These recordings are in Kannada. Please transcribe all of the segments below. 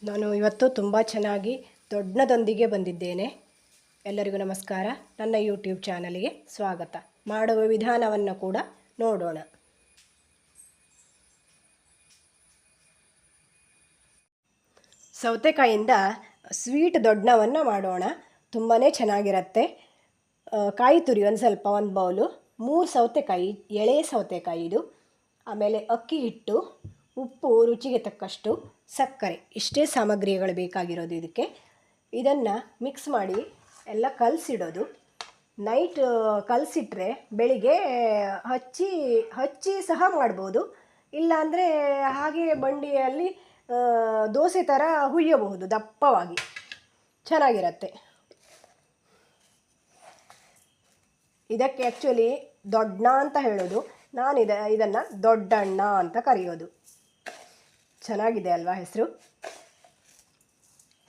ನಾನು ಇವತ್ತು ತುಂಬ ಚೆನ್ನಾಗಿ ದೊಡ್ಡದೊಂದಿಗೆ ಬಂದಿದ್ದೇನೆ. ಎಲ್ಲರಿಗೂ ನಮಸ್ಕಾರ. ನನ್ನ ಯೂಟ್ಯೂಬ್ ಚಾನಲ್ಗೆ ಸ್ವಾಗತ. ಮಾಡುವ ವಿಧಾನವನ್ನು ಕೂಡ ನೋಡೋಣ. ಸೌತೆಕಾಯಿಯಿಂದ ಸ್ವೀಟ್ ದೊಡ್ಡವನ್ನು ಮಾಡೋಣ. ತುಂಬಾ ಚೆನ್ನಾಗಿರುತ್ತೆ. ಕಾಯಿ ತುರಿ ಒಂದು ಬೌಲು, 3 ಸೌತೆಕಾಯಿ, ಎಳೆ ಸೌತೆಕಾಯಿ ಇದು, ಆಮೇಲೆ ಅಕ್ಕಿ ಹಿಟ್ಟು, ಉಪ್ಪು ರುಚಿಗೆ ತಕ್ಕಷ್ಟು, ಸಕ್ಕರೆ, ಇಷ್ಟೇ ಸಾಮಗ್ರಿಗಳು ಬೇಕಾಗಿರೋದು ಇದಕ್ಕೆ. ಇದನ್ನು ಮಿಕ್ಸ್ ಮಾಡಿ ಎಲ್ಲ ಕಲಸಿಡೋದು. ನೈಟ್ ಕಲಸಿಟ್ರೆ ಬೆಳಿಗ್ಗೆ ಹಚ್ಚಿ ಸಹ ಮಾಡ್ಬೋದು, ಇಲ್ಲಾಂದರೆ ಹಾಗೆ ಬಂಡಿಯಲ್ಲಿ ದೋಸೆ ಥರ ಹುಯ್ಯಬಹುದು, ದಪ್ಪವಾಗಿ ಚೆನ್ನಾಗಿರುತ್ತೆ. ಇದಕ್ಕೆ ಆ್ಯಕ್ಚುಲಿ ದೊಡ್ಡಣ್ಣ ಅಂತ ಹೇಳೋದು, ನಾನು ಇದನ್ನು ದೊಡ್ಡಣ್ಣ ಅಂತ ಕರೆಯೋದು. ಚೆನ್ನಾಗಿದೆ ಅಲ್ವಾ ಹೆಸರು?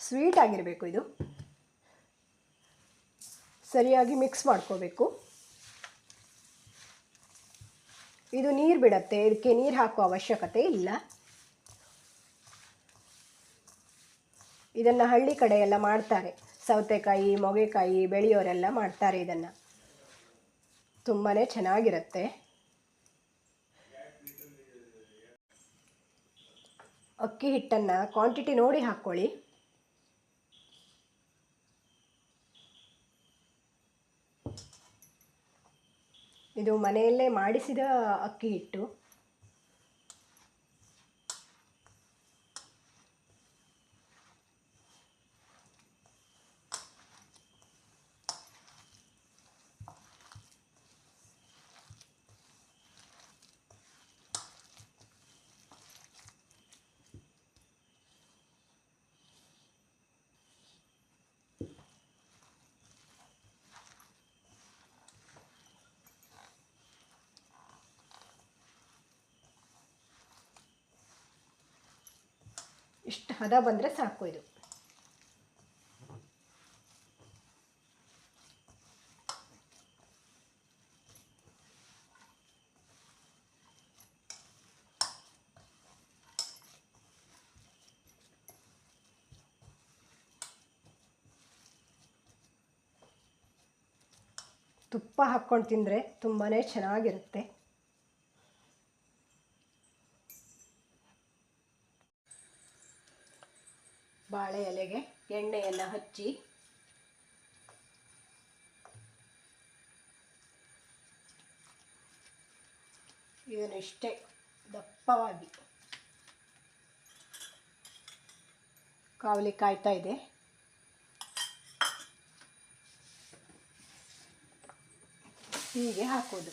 ಸ್ವೀಟ್ ಆಗಿರಬೇಕು ಇದು. ಸರಿಯಾಗಿ ಮಿಕ್ಸ್ ಮಾಡ್ಕೋಬೇಕು. ಇದು ನೀರು ಬಿಡುತ್ತೆ, ಇದಕ್ಕೆ ನೀರು ಹಾಕುವ ಅವಶ್ಯಕತೆ ಇಲ್ಲ. ಇದನ್ನು ಹಳ್ಳಿ ಕಡೆ ಎಲ್ಲ ಮಾಡ್ತಾರೆ, ಸೌತೆಕಾಯಿ ಮೊಗೆಕಾಯಿ ಬೆಳೆಯೋರೆಲ್ಲ ಮಾಡ್ತಾರೆ ಇದನ್ನು. ತುಂಬಾ ಚೆನ್ನಾಗಿರುತ್ತೆ. ಅಕ್ಕಿ ಹಿಟ್ಟನ್ನು ಕ್ವಾಂಟಿಟಿ ನೋಡಿ ಹಾಕ್ಕೊಳ್ಳಿ. ಇದು ಮನೆಯಲ್ಲೇ ಮಾಡಿಸಿದ ಅಕ್ಕಿ ಹಿಟ್ಟು. ಇಷ್ಟು ಹದ ಬಂದರೆ ಸಾಕು. ಇದು ತುಪ್ಪ ಹಾಕ್ಕೊಂಡು ತಿಂದರೆ ತುಂಬಾ ಚೆನ್ನಾಗಿರುತ್ತೆ. ಬಾಳೆ ಎಲೆಗೆ ಎಣ್ಣೆಯನ್ನು ಹಚ್ಚಿ ಇದನ್ನು ಇಷ್ಟೇ ದಪ್ಪವಾಗಿ ಕಾವಲಿ ಕಾಯ್ತಾ ಇದೆ. ಹೀಗೆ ಹಾಕೋದು.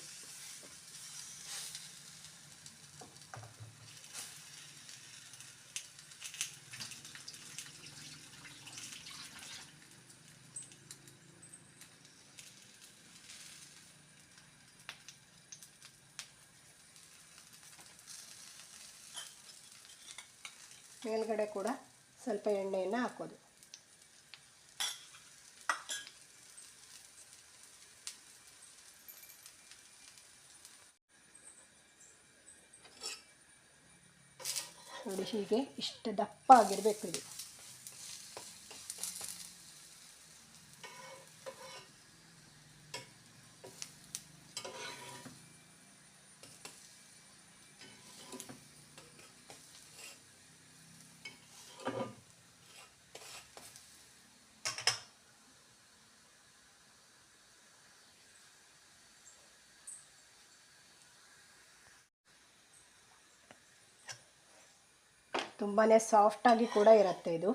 ಮೇಲ್ಗಡೆ ಕೂಡ ಸ್ವಲ್ಪ ಎಣ್ಣೆಯನ್ನು ಹಾಕೋದು. ನೋಡಿ, ಹೀಗೆ ಇಷ್ಟು ದಪ್ಪ ಆಗಿರಬೇಕು ಇದು. ತುಂಬಾ ಸಾಫ್ಟಾಗಿ ಕೂಡ ಇರುತ್ತೆ ಇದು.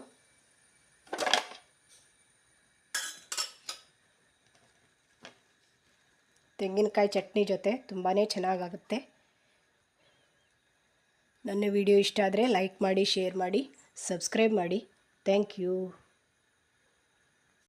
ತೆಂಗಿನಕಾಯಿ ಚಟ್ನಿ ಜೊತೆ ತುಂಬಾ ಚೆನ್ನಾಗಾಗುತ್ತೆ. ನನ್ನ ವಿಡಿಯೋ ಇಷ್ಟ ಆದರೆ ಲೈಕ್ ಮಾಡಿ, ಶೇರ್ ಮಾಡಿ, ಸಬ್ಸ್ಕ್ರೈಬ್ ಮಾಡಿ. Thank you.